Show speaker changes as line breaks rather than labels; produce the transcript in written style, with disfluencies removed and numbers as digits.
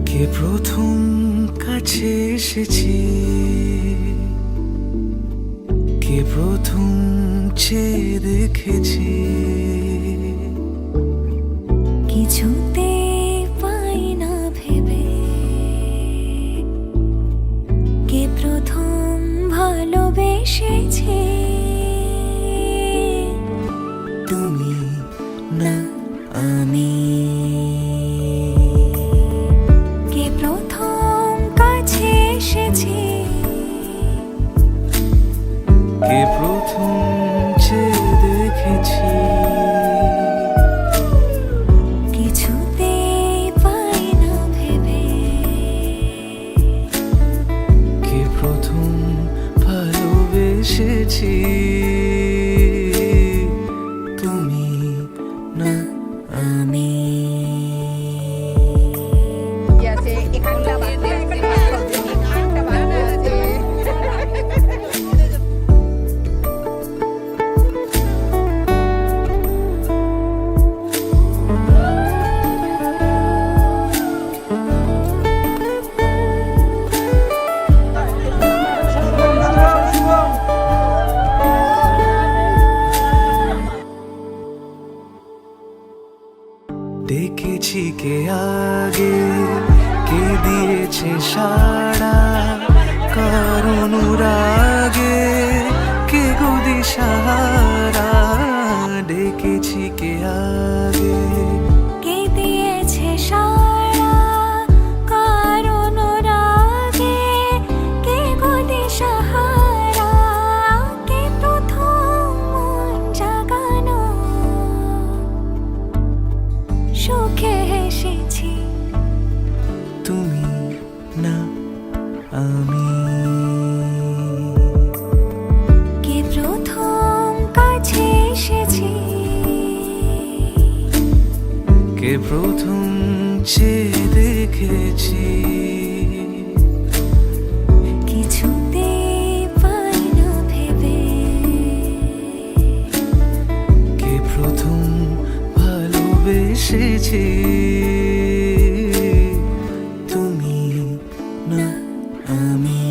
কে প্রথম কাছে এসেছি, কে প্রথম চেয়ে দেখেছি,
কিছুতে পাই না ভেবে কে প্রথম ভালোবেসেছে।
তুমি না আমি।
কে প্রথম কাছে এসেছে,
কে প্রথম চেয়ে দেখেছি,
কিছুতে পাই না ভেবে
কে প্রথম ভালোবেসেছি। তুমি না আমি। দেখেছি কে আগে, কে দিয়েছে সাড়া, কার অনুরাগে কে গো দিশাহারা। দেখেছি কে আগে,
কে দিয়েছে সাড়া, কার অনুরাগে কে গো দিশাহারা। কে প্রথম মন জাগানো, সুখে হেসেছি।
তুমি না আমি।
কে প্রথম কাছে এসেছি,
কে প্রথম চেয়ে দেখেছি,
কিছুতে পাই না ভেবে
কে প্রথম ভালোবেসেছি। তুমি না আমি।